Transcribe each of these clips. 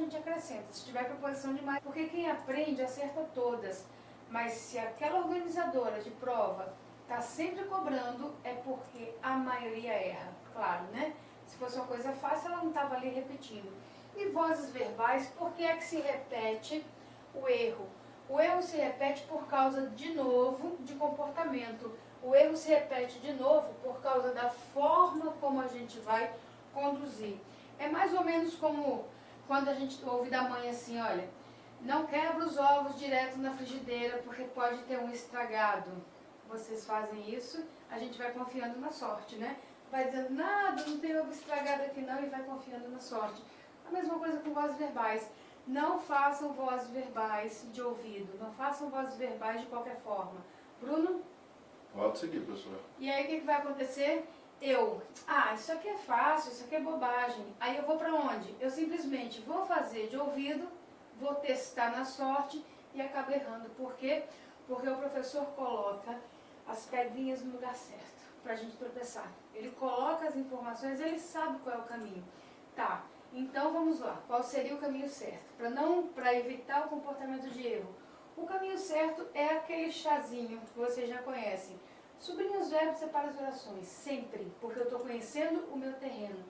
gente acrescenta. Se tiver proposição demais, porque quem aprende acerta todas. Mas se aquela organizadora de prova está sempre cobrando, é porque a maioria erra, claro, né? Se fosse uma coisa fácil, ela não estava ali repetindo. E vozes verbais, por que é que se repete o erro? O erro se repete por causa, de novo, de comportamento. O erro se repete de novo por causa da forma como a gente vai conduzir. É mais ou menos como quando a gente ouve da mãe assim, olha, não quebra os ovos direto na frigideira porque pode ter um estragado. Vocês fazem isso, a gente vai confiando na sorte, né? Vai dizendo, nada, não tem ovo estragado aqui não, e vai confiando na sorte. A mesma coisa com vozes verbais. Não façam vozes verbais de ouvido, não façam vozes verbais de qualquer forma. Bruno? Pode seguir, professor. E aí o que vai acontecer? Isso aqui é fácil, isso aqui é bobagem. Aí eu vou para onde? Eu simplesmente vou fazer de ouvido, vou testar na sorte e acabo errando. Por quê? Porque o professor coloca as pedrinhas no lugar certo, para a gente tropeçar. Ele coloca as informações, ele sabe qual é o caminho. Tá, então vamos lá. Qual seria o caminho certo? Para evitar o comportamento de erro. O caminho certo é aquele chazinho que vocês já conhecem. Sublinha os verbos, separa as orações, sempre, porque eu estou conhecendo o meu terreno.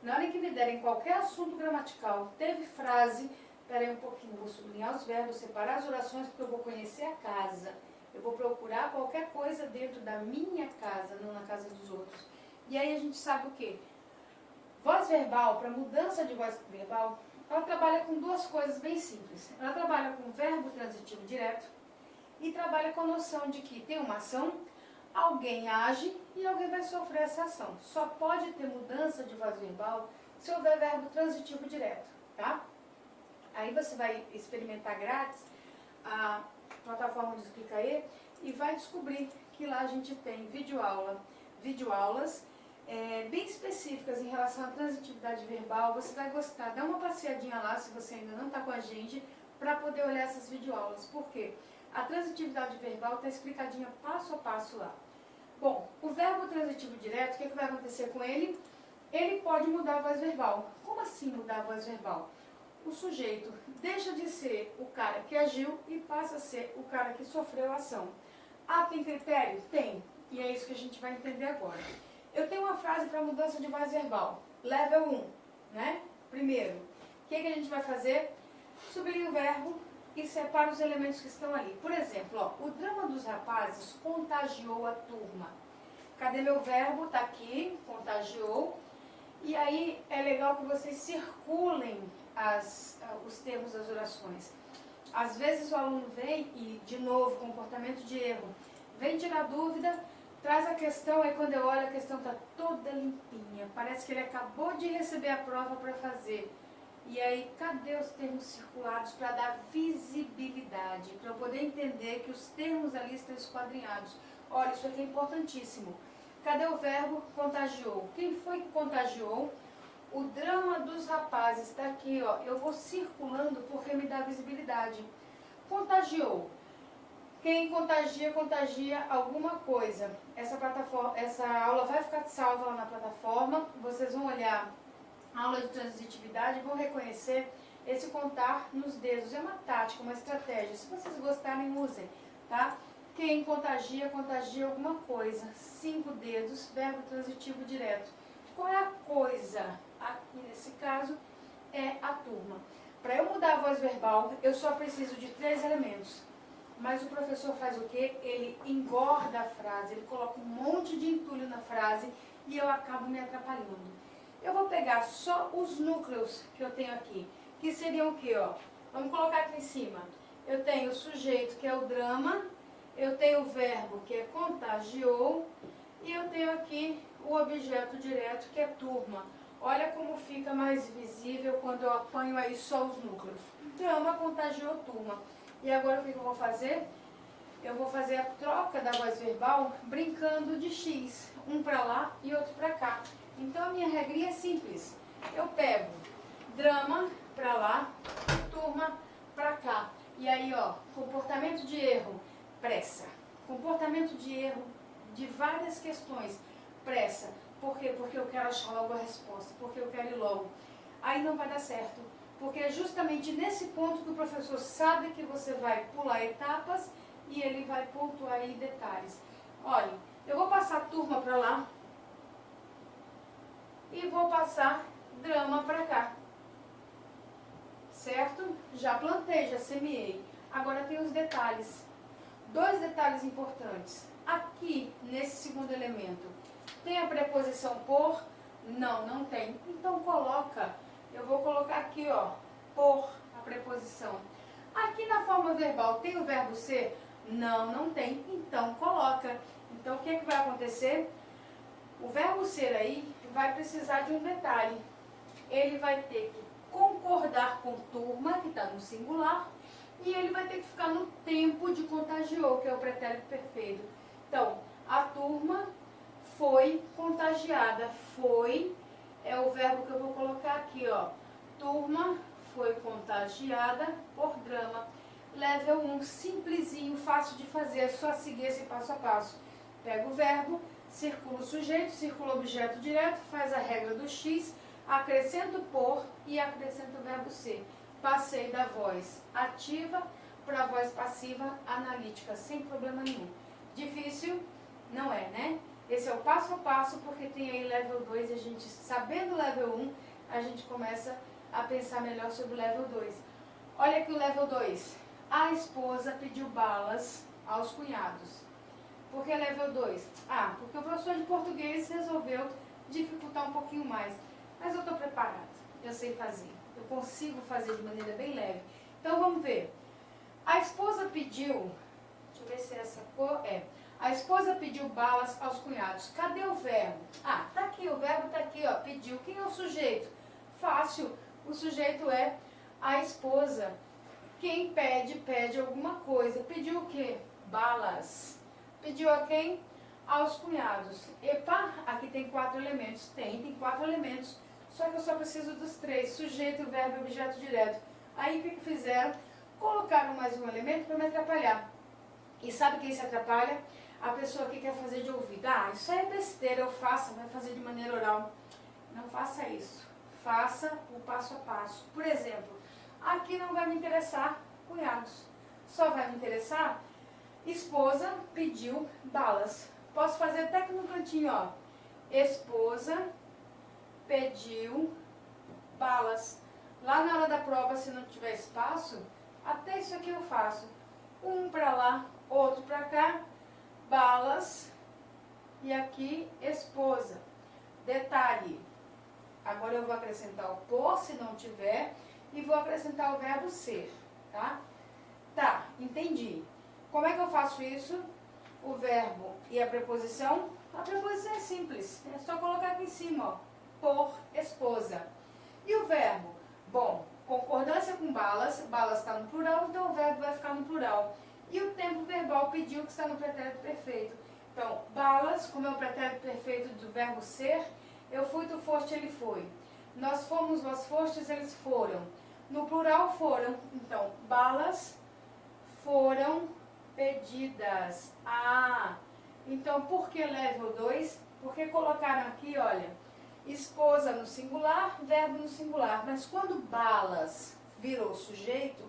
Na hora que me derem qualquer assunto gramatical, teve frase, peraí um pouquinho, vou sublinhar os verbos, separar as orações, porque eu vou conhecer a casa. Eu vou procurar qualquer coisa dentro da minha casa, não na casa dos outros. E aí a gente sabe o quê? Voz verbal, para mudança de voz verbal, ela trabalha com duas coisas bem simples. Ela trabalha com verbo transitivo direto e trabalha com a noção de que tem uma ação, alguém age e alguém vai sofrer essa ação. Só pode ter mudança de voz verbal se houver verbo transitivo direto, tá? Aí você vai experimentar grátis a plataforma do Explicaê e vai descobrir que lá a gente tem videoaulas bem específicas em relação à transitividade verbal. Você vai gostar, dá uma passeadinha lá se você ainda não está com a gente, para poder olhar essas videoaulas. Por quê? A transitividade verbal está explicadinha passo a passo lá. Bom, o verbo transitivo direto, o que vai acontecer com ele? Ele pode mudar a voz verbal. Como assim mudar a voz verbal? O sujeito deixa de ser o cara que agiu e passa a ser o cara que sofreu a ação. Ah, tem critério? Tem. E é isso que a gente vai entender agora. Eu tenho uma frase para mudança de voz verbal. Level 1, né? Primeiro, o que a gente vai fazer? Sublinha o verbo e separa os elementos que estão ali. Por exemplo, ó, o drama dos rapazes contagiou a turma. Cadê meu verbo? Está aqui, contagiou. E aí é legal que vocês circulem os termos das orações. Às vezes o aluno vem e, de novo, comportamento de erro, vem tirar dúvida, traz a questão, aí quando eu olho a questão está toda limpinha. Parece que ele acabou de receber a prova para fazer. E aí, cadê os termos circulados para dar visibilidade? Para eu poder entender que os termos ali estão esquadrinhados. Olha, isso aqui é importantíssimo. Cadê o verbo contagiou? Quem foi que contagiou? O drama dos rapazes está aqui, ó. Eu vou circulando porque me dá visibilidade. Contagiou. Quem contagia, contagia alguma coisa. Essa aula vai ficar salva lá na plataforma. Vocês vão olhar a aula de transitividade e vão reconhecer esse contar nos dedos. É uma tática, uma estratégia. Se vocês gostarem, usem, tá? Quem contagia, contagia alguma coisa. 5 dedos, verbo transitivo direto. Qual é a coisa? Aqui nesse caso é a turma. Para eu mudar a voz verbal, eu só preciso de 3 elementos. Mas o professor faz o quê? Ele engorda a frase, ele coloca um monte de entulho na frase e eu acabo me atrapalhando. Eu vou pegar só os núcleos que eu tenho aqui, que seriam o quê? Ó? Vamos colocar aqui em cima. Eu tenho o sujeito, que é o drama, eu tenho o verbo, que é contagiou, e eu tenho aqui o objeto direto, que é turma. Olha como fica mais visível quando eu apanho aí só os núcleos. Drama, contagiou, turma. E agora o que eu vou fazer? Eu vou fazer a troca da voz verbal brincando de X. Um para lá e outro para cá. Então a minha regrinha é simples. Eu pego drama para lá, turma para cá. E aí, ó, comportamento de erro, pressa. Comportamento de erro de várias questões, pressa. Por quê? Porque eu quero achar logo a resposta, porque eu quero ir logo. Aí não vai dar certo. Porque é justamente nesse ponto que o professor sabe que você vai pular etapas e ele vai pontuar aí detalhes. Olha, eu vou passar turma para lá e vou passar drama para cá. Certo? Já plantei, já semeei. Agora tem os detalhes. Dois detalhes importantes. Aqui, nesse segundo elemento, tem a preposição por? Não, não tem. Então coloca, eu vou colocar aqui, ó, por a preposição. Aqui na forma verbal tem o verbo ser? Não, não tem. Então coloca. Então o que é que vai acontecer? O verbo ser aí vai precisar de um detalhe. Ele vai ter que concordar com turma, que está no singular, e ele vai ter que ficar no tempo de contagiou, que é o pretérito perfeito. Então, a turma foi contagiada. Foi é o verbo que eu vou colocar aqui, ó. Turma foi contagiada por drama. Level 1, simplesinho, fácil de fazer, é só seguir esse passo a passo. Pega o verbo, circula o sujeito, circula o objeto direto, faz a regra do X, acrescenta o por e acrescenta o verbo ser. Passei da voz ativa para a voz passiva analítica, sem problema nenhum. Difícil? Não é, né? Esse é o passo a passo, porque tem aí level 2 e a gente, sabendo o level 1, a gente começa a pensar melhor sobre o level 2. Olha aqui o level 2. A esposa pediu balas aos cunhados. Por que level 2? Ah, porque o professor de português resolveu dificultar um pouquinho mais. Mas eu estou preparada, eu sei fazer, eu consigo fazer de maneira bem leve. Então vamos ver. A esposa pediu, deixa eu ver se essa cor é. A esposa pediu balas aos cunhados. Cadê o verbo? Ah, tá aqui, o verbo tá aqui, ó, pediu. Quem é o sujeito? Fácil, o sujeito é a esposa. Quem pede, pede alguma coisa. Pediu o quê? Balas. Pediu a quem? Aos cunhados. Epa, aqui tem 4 elementos. Tem 4 elementos. Só que eu só preciso dos 3. Sujeito, verbo e objeto direto. Aí o que fizeram? Colocaram mais um elemento para me atrapalhar. E sabe quem se atrapalha? A pessoa que quer fazer de ouvido. Ah, isso aí é besteira, eu faço, vai fazer de maneira oral. Não faça isso. Faça o passo a passo. Por exemplo, aqui não vai me interessar cunhados. Só vai me interessar esposa pediu balas. Posso fazer até aqui no cantinho, ó. Esposa pediu balas. Lá na hora da prova, se não tiver espaço, até isso aqui eu faço. Um para lá, outro para cá, balas, e aqui esposa. Detalhe, agora eu vou acrescentar o por, se não tiver, e vou acrescentar o verbo ser, tá? Tá, entendi. Como é que eu faço isso? O verbo e a preposição? A preposição é simples, é só colocar aqui em cima, ó, por esposa. E o verbo? Bom, concordância com balas, balas está no plural, então o verbo vai ficar no plural. E o tempo verbal pediu, que está no pretérito perfeito. Então, balas, como é o pretérito perfeito do verbo ser, eu fui, tu foste, ele foi. Nós fomos, vós fostes, eles foram. No plural foram, então, balas foram pedidas. Ah, então por que level 2? Porque colocaram aqui, olha, esposa no singular, verbo no singular. Mas quando balas virou sujeito,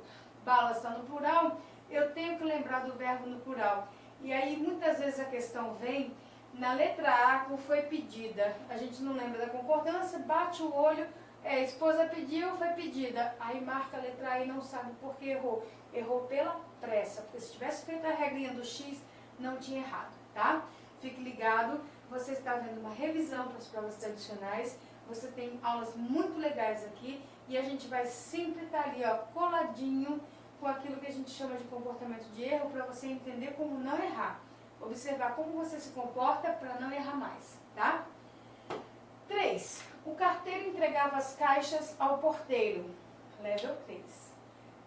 balas está no plural, eu tenho que lembrar do verbo no plural. E aí muitas vezes a questão vem na letra A, como foi pedida. A gente não lembra da concordância, bate o olho, esposa pediu, foi pedida. Aí marca a letra A e não sabe por que errou. Errou pela pressa, porque se tivesse feito a regrinha do X, não tinha errado, tá? Fique ligado, você está vendo uma revisão para as provas tradicionais, você tem aulas muito legais aqui e a gente vai sempre estar ali, ó, coladinho com aquilo que a gente chama de comportamento de erro, para você entender como não errar. Observar como você se comporta para não errar mais, tá? 3. O carteiro entregava as caixas ao porteiro. Level 3.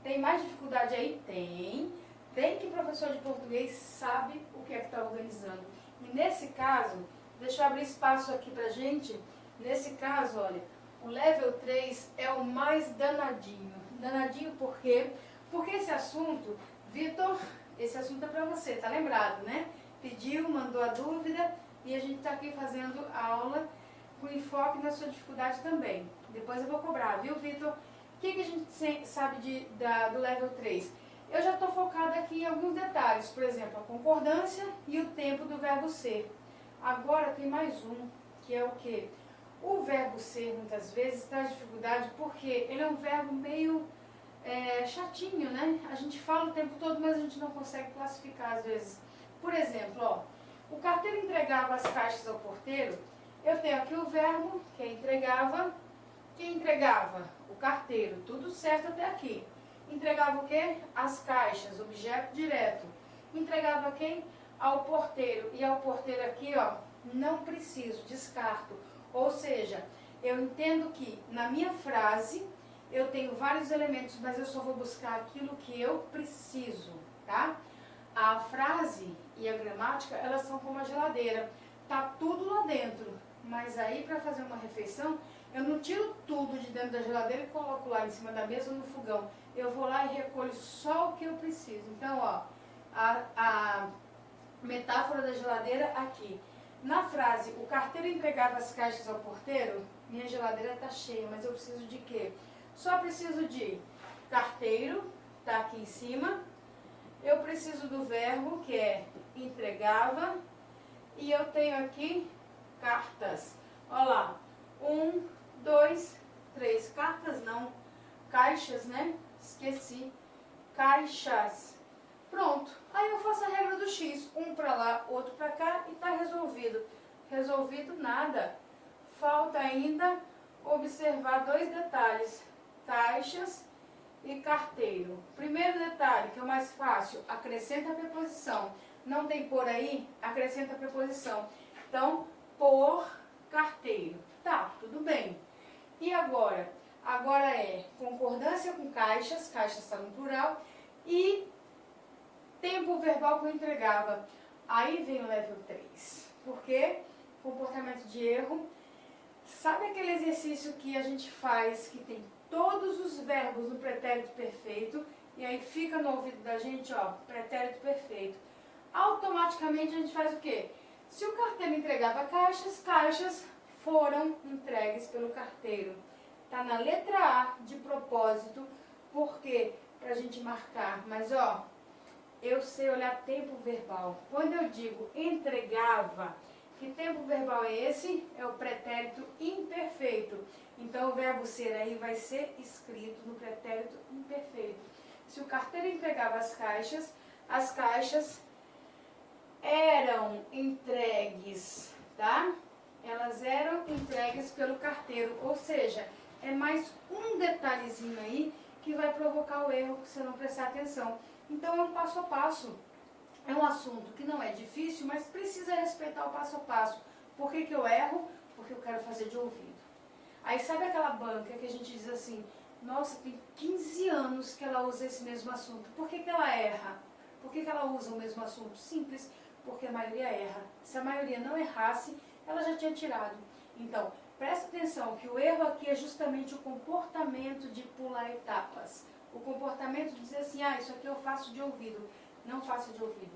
Tem mais dificuldade aí? Tem. Tem que o professor de português sabe o que é que está organizando. E nesse caso, deixa eu abrir espaço aqui pra gente. Nesse caso, olha, o level 3 é o mais danadinho. Danadinho por quê? Porque esse assunto, Vitor, esse assunto é pra você, tá lembrado, né? Pediu, mandou a dúvida e a gente tá aqui fazendo a aula com enfoque na sua dificuldade também. Depois eu vou cobrar, viu, Vitor? que a gente sabe do level 3? Eu já estou focada aqui em alguns detalhes, por exemplo, a concordância e o tempo do verbo ser. Agora tem mais um, que é o quê? O verbo ser, muitas vezes, traz dificuldade porque ele é um verbo meio chatinho, né? A gente fala o tempo todo, mas a gente não consegue classificar às vezes. Por exemplo, ó, o carteiro entregava as caixas ao porteiro. Eu tenho aqui o verbo que entregava. Quem entregava? O carteiro. Tudo certo até aqui. Entregava o quê? As caixas, objeto direto. Entregava quem? Ao porteiro. E ao porteiro aqui, ó, não preciso, descarto. Ou seja, eu entendo que na minha frase eu tenho vários elementos, mas eu só vou buscar aquilo que eu preciso, tá? A frase e a gramática, elas são como a geladeira. Tá tudo lá dentro, mas aí para fazer uma refeição, eu não tiro tudo de dentro da geladeira e coloco lá em cima da mesa ou no fogão. Eu vou lá e recolho só o que eu preciso. Então, ó, a metáfora da geladeira aqui. Na frase, o carteiro entregava as caixas ao porteiro, minha geladeira está cheia, mas eu preciso de quê? Só preciso de carteiro, tá aqui em cima. Eu preciso do verbo, que é entregava. E eu tenho aqui cartas. Olha lá, 1, 2, 3. Cartas não, caixas, né? Esqueci. Caixas. Pronto. Aí eu faço a regra do X. Um para lá, outro para cá e tá resolvido. Resolvido nada. Falta ainda observar dois detalhes. Caixas e carteiro. Primeiro detalhe, que é o mais fácil, acrescenta a preposição. Não tem por aí? Acrescenta a preposição. Então, por carteiro. Tá, tudo bem. E agora? Agora é concordância com caixas, caixas está no plural, e tempo verbal que eu entregava. Aí vem o level 3. Por quê? Comportamento de erro. Sabe aquele exercício que a gente faz, que tem todos os verbos no pretérito perfeito, e aí fica no ouvido da gente, ó, pretérito perfeito. Automaticamente a gente faz o quê? Se o carteiro entregava caixas, caixas foram entregues pelo carteiro. Tá na letra A de propósito, porque pra gente marcar, mas ó, eu sei olhar tempo verbal. Quando eu digo entregava, que tempo verbal é esse? É o pretérito imperfeito. Então o verbo ser aí vai ser escrito no pretérito imperfeito. Se o carteiro entregava as caixas eram entregues, tá? Elas eram entregues pelo carteiro, ou seja, é mais um detalhezinho aí que vai provocar o erro se você não prestar atenção. Então é um passo a passo. É um assunto que não é difícil, mas precisa respeitar o passo a passo. Por que que eu erro? Porque eu quero fazer de ouvido. Aí sabe aquela banca que a gente diz assim, nossa, tem 15 anos que ela usa esse mesmo assunto. Por que que ela erra? Por que que ela usa o mesmo assunto? Simples, porque a maioria erra. Se a maioria não errasse, ela já tinha tirado. Então, presta atenção que o erro aqui é justamente o comportamento de pular etapas. O comportamento de dizer assim, ah, isso aqui eu faço de ouvido. Não faça de ouvido.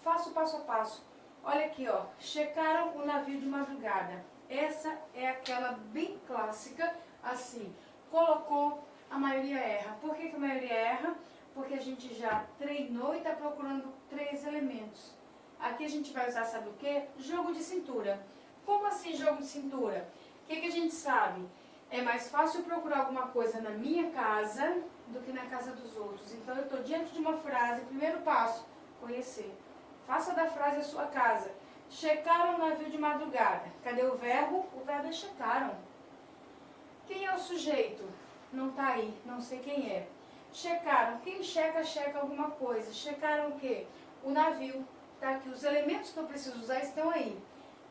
Faça o passo a passo. Olha aqui, ó. Checaram o navio de madrugada. Essa é aquela bem clássica, assim. Colocou, a maioria erra. Por que que a maioria erra? Porque a gente já treinou e está procurando 3 elementos. Aqui a gente vai usar, sabe o quê? Jogo de cintura. Como assim jogo de cintura? O que que a gente sabe? É mais fácil procurar alguma coisa na minha casa do que na casa dos outros. Então eu estou diante de uma frase, primeiro passo, conhecer. Faça da frase a sua casa. Checaram o navio de madrugada. Cadê o verbo? O verbo é checaram. Quem é o sujeito? Não está aí, não sei quem é. Checaram. Quem checa, checa alguma coisa. Checaram o quê? O navio. Tá aqui. Os elementos que eu preciso usar estão aí.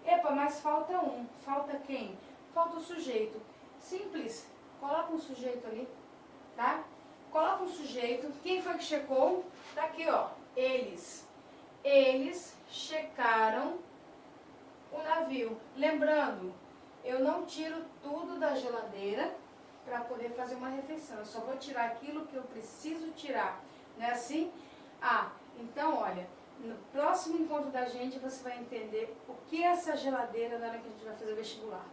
Epa, mas falta um. Falta quem? Falta o sujeito. Simples. Coloca um sujeito ali, tá? Coloca um sujeito. Quem foi que checou? Tá aqui, ó. Eles. Eles checaram o navio. Lembrando, eu não tiro tudo da geladeira para poder fazer uma refeição. Eu só vou tirar aquilo que eu preciso tirar. Não é assim? Ah, então, olha, no próximo encontro da gente você vai entender o que é essa geladeira na hora que a gente vai fazer o vestibular.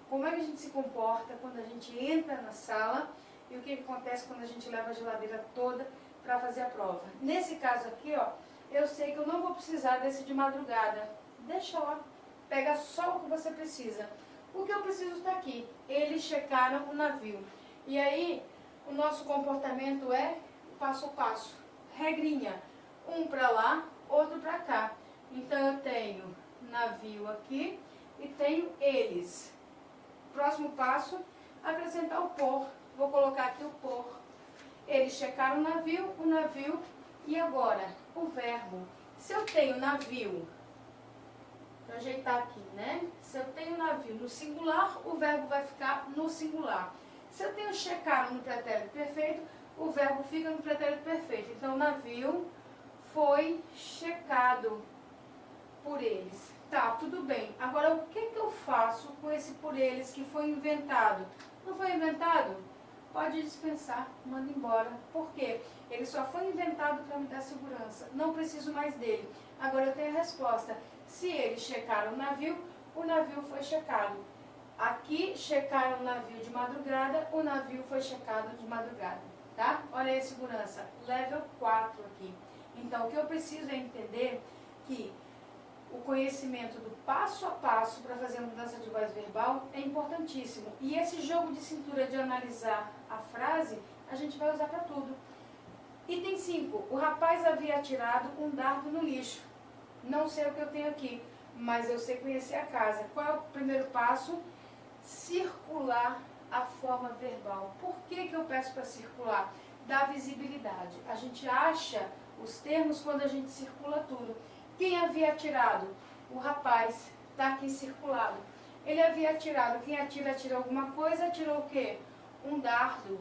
Como é que a gente se comporta quando a gente entra na sala e o que acontece quando a gente leva a geladeira toda para fazer a prova. Nesse caso aqui, ó, eu sei que eu não vou precisar desse de madrugada. Deixa lá, pega só o que você precisa. O que eu preciso está aqui. Eles checaram o navio. E aí, o nosso comportamento é passo a passo. Regrinha, um para lá, outro para cá. Então, eu tenho navio aqui e tenho eles. Próximo passo, acrescentar o por. Vou colocar aqui o por. Eles checaram o navio e agora o verbo. Se eu tenho navio, vou ajeitar aqui, né? Se eu tenho navio no singular, o verbo vai ficar no singular. Se eu tenho checaram no pretérito perfeito, o verbo fica no pretérito perfeito. Então, o navio foi checado por eles. Tá, tudo bem. Agora, o que eu faço com esse por eles que foi inventado? Não foi inventado? Pode dispensar, manda embora. Por quê? Ele só foi inventado para me dar segurança. Não preciso mais dele. Agora eu tenho a resposta. Se eles checaram o navio foi checado. Aqui checaram o navio de madrugada, o navio foi checado de madrugada. Tá? Olha aí a segurança. Level 4 aqui. Então, o que eu preciso é entender que o conhecimento do passo a passo para fazer a mudança de voz verbal é importantíssimo. E esse jogo de cintura de analisar a frase, a gente vai usar para tudo. Item 5. O rapaz havia atirado um dardo no lixo. Não sei o que eu tenho aqui, mas eu sei conhecer a casa. Qual é o primeiro passo? Circular a forma verbal. Por que eu peço para circular? Dá visibilidade. A gente acha os termos quando a gente circula tudo. Quem havia atirado? O rapaz. Está aqui circulado. Ele havia atirado. Quem atira, atira alguma coisa. Atirou o quê? Um dardo.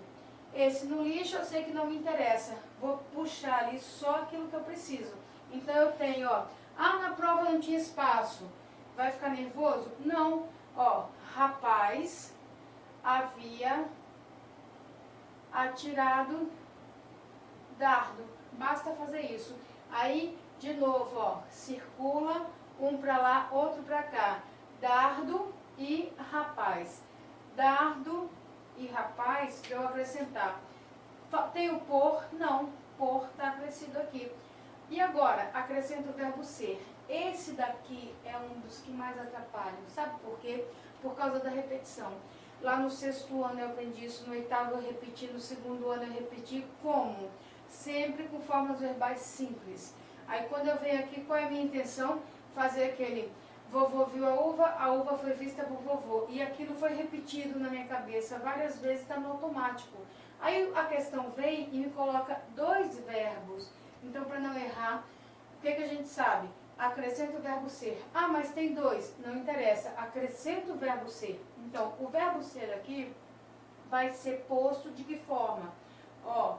Esse no lixo eu sei que não me interessa. Vou puxar ali só aquilo que eu preciso. Então eu tenho, ó. Ah, na prova não tinha espaço. Vai ficar nervoso? Não. Ó, rapaz havia atirado dardo. Basta fazer isso. Aí, de novo, ó, circula, um para lá, outro para cá. Dardo e rapaz. Dardo e rapaz, para eu acrescentar. Tem o por? Não. Por está acrescido aqui. E agora, acrescento o verbo ser. Esse daqui é um dos que mais atrapalham. Sabe por quê? Por causa da repetição. Lá no 6º ano eu aprendi isso, no 8º eu repeti, no 2º ano eu repeti. Como? Sempre com formas verbais simples. Aí quando eu venho aqui, qual é a minha intenção? Fazer aquele vovô viu a uva foi vista por vovô. E aquilo foi repetido na minha cabeça várias vezes, está no automático. Aí a questão vem e me coloca 2 verbos. Então, para não errar, o que a gente sabe? Acrescenta o verbo ser. Ah, mas tem 2. Não interessa. Acrescenta o verbo ser. Então, o verbo ser aqui vai ser posto de que forma? Ó,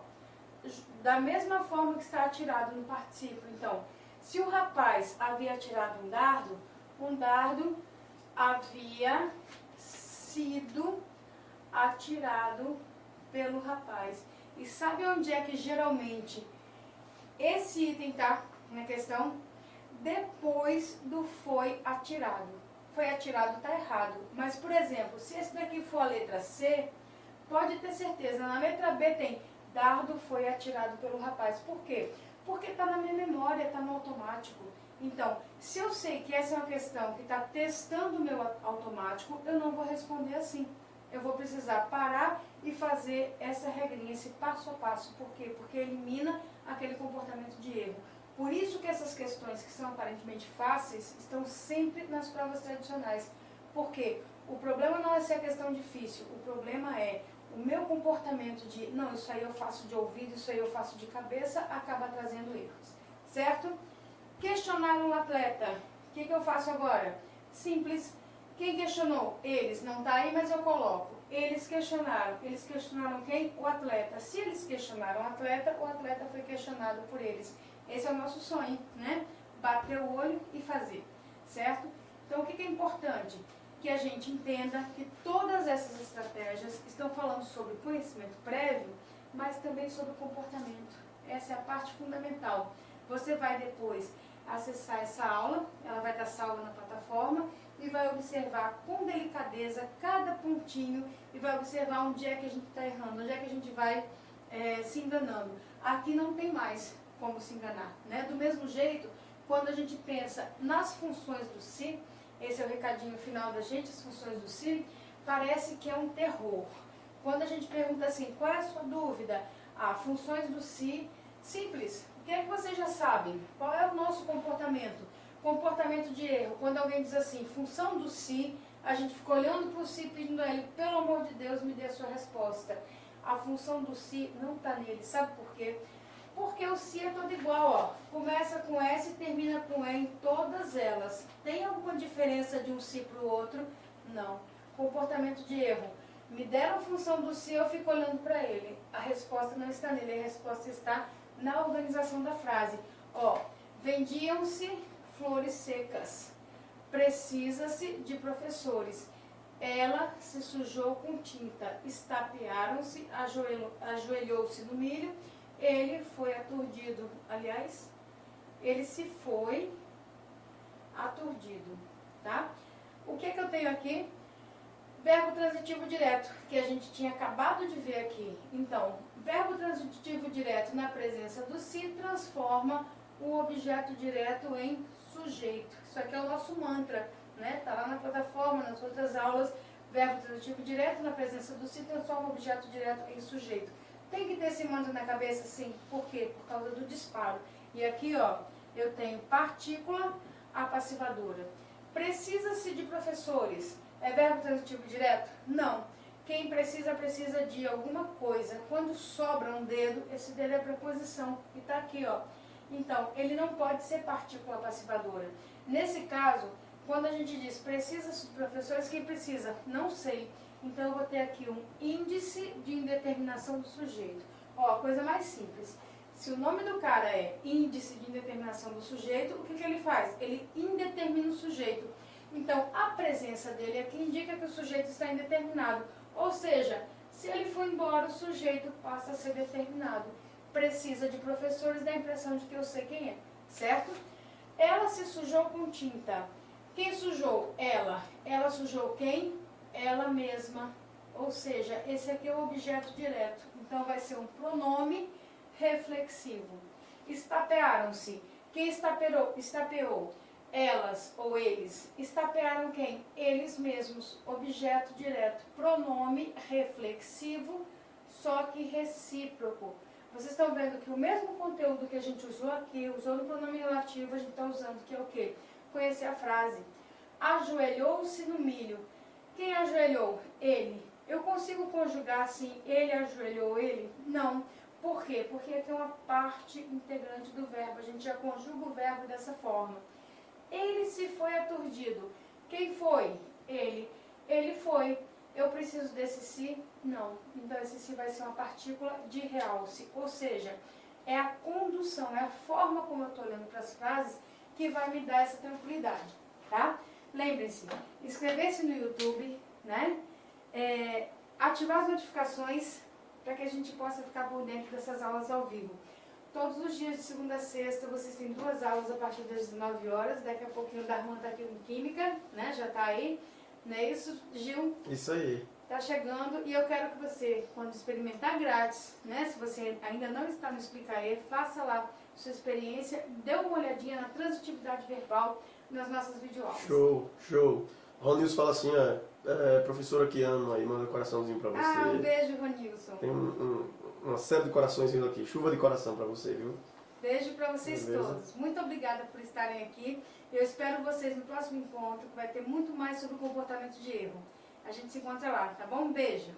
da mesma forma que está atirado no particípio. Então, se o rapaz havia atirado um dardo havia sido atirado pelo rapaz. E sabe onde é que geralmente esse item está na questão? Depois do foi atirado. Foi atirado está errado. Mas, por exemplo, se esse daqui for a letra C, pode ter certeza, na letra B tem dardo foi atirado pelo rapaz. Por quê? Porque está na minha memória, está no automático. Então, se eu sei que essa é uma questão que está testando o meu automático, eu não vou responder assim. Eu vou precisar parar e fazer essa regrinha, esse passo a passo. Por quê? Porque elimina aquele comportamento de erro. Por isso que essas questões que são aparentemente fáceis estão sempre nas provas tradicionais. Porque o problema não é ser a questão difícil, o problema é o meu comportamento de, não, isso aí eu faço de ouvido, isso aí eu faço de cabeça, acaba trazendo erros. Certo? Questionaram o atleta. O que eu faço agora? Simples. Quem questionou? Eles. Não está aí, mas eu coloco. Eles questionaram. Eles questionaram quem? O atleta. Se eles questionaram o atleta foi questionado por eles. Esse é o nosso sonho, né? Bater o olho e fazer. Certo? Então, o que é importante? Que a gente entenda que todas essas estratégias estão falando sobre conhecimento prévio, mas também sobre comportamento. Essa é a parte fundamental. Você vai depois acessar essa aula, ela vai estar salva na plataforma, e vai observar com delicadeza cada pontinho e vai observar onde é que a gente está errando, onde é que a gente vai se enganando. Aqui não tem mais como se enganar, né? Do mesmo jeito, quando a gente pensa nas funções do se, esse é o recadinho final da gente, as funções do se, parece que é um terror. Quando a gente pergunta assim, qual é a sua dúvida? Funções do se, simples. O que é que vocês já sabem? Qual é o nosso comportamento? Comportamento de erro. Quando alguém diz assim, função do se, a gente fica olhando para o se pedindo a ele, pelo amor de Deus, me dê a sua resposta. A função do se não está nele. Sabe por quê? Porque o se é todo igual, ó. Começa com S e termina com E em todas elas. Tem alguma diferença de um se para o outro? Não. Comportamento de erro. Me deram a função do se, eu fico olhando para ele. A resposta não está nele, a resposta está na organização da frase. Ó, vendiam-se flores secas. Precisa-se de professores. Ela se sujou com tinta. Estapearam-se, ajoelhou-se no milho. Ele foi aturdido. Aliás, ele se foi aturdido, tá? O que que eu tenho aqui? Verbo transitivo direto, que a gente tinha acabado de ver aqui. Então, verbo transitivo direto na presença do se transforma o objeto direto em sujeito. Isso aqui é o nosso mantra, né? Tá lá na plataforma, nas outras aulas. Verbo transitivo direto na presença do se transforma o objeto direto em sujeito. Tem que ter esse mantra na cabeça, sim. Por quê? Por causa do disparo. E aqui, ó, eu tenho partícula apassivadora. Precisa-se de professores. É verbo transitivo direto? Não. Quem precisa, precisa de alguma coisa. Quando sobra um dedo, esse dedo é preposição. E tá aqui, ó. Então, ele não pode ser partícula passivadora. Nesse caso, quando a gente diz precisa-se de professores, quem precisa? Não sei. Então, eu vou ter aqui um índice de indeterminação do sujeito. Ó, coisa mais simples. Se o nome do cara é índice de indeterminação do sujeito, o que que ele faz? Ele indetermina o sujeito. Então, a presença dele aqui indica que o sujeito está indeterminado. Ou seja, se ele for embora, o sujeito passa a ser determinado. Precisa de professores, dá a impressão de que eu sei quem é, certo? Ela se sujou com tinta. Quem sujou? Ela. Ela sujou quem? Ela mesma. Ou seja, esse aqui é o objeto direto. Então, vai ser um pronome reflexivo. Estapearam-se. Quem estapeou? Elas ou eles. Estapearam quem? Eles mesmos. Objeto direto. Pronome reflexivo, só que recíproco. Vocês estão vendo que o mesmo conteúdo que a gente usou aqui, usou no pronome relativo, a gente está usando, que é o quê? Conhecer a frase. Ajoelhou-se no milho. Quem ajoelhou? Ele. Eu consigo conjugar assim, ele ajoelhou ele? Não. Por quê? Porque aqui é uma parte integrante do verbo. A gente já conjuga o verbo dessa forma. Ele se foi aturdido. Quem foi? Ele. Ele foi. Eu preciso desse se? Não. Então, esse se vai ser uma partícula de realce. Ou seja, é a condução, é a forma como eu estou olhando para as frases que vai me dar essa tranquilidade, tá? Lembrem-se, inscrever-se no YouTube, né? Ativar as notificações para que a gente possa ficar por dentro dessas aulas ao vivo. Todos os dias de segunda a sexta vocês têm 2 aulas a partir das 19 horas. Daqui a pouquinho o Darman está aqui com Química, né? Já está aí. Não é isso, Gil? Isso aí. Está chegando e eu quero que você, quando experimentar grátis, né? Se você ainda não está no Explicaê, faça lá sua experiência, dê uma olhadinha na transitividade verbal nas nossas videoaulas. Show, show. Ronilson fala assim, ó, professora que ama aí, manda um coraçãozinho pra você. Um beijo, Ronilson. Tem uma série de corações vindo aqui, chuva de coração pra você, viu? Beijo para vocês Beleza. todos. Muito obrigada por estarem aqui. Eu espero vocês no próximo encontro, que vai ter muito mais sobre o comportamento de erro. A gente se encontra lá, tá bom? Um beijo.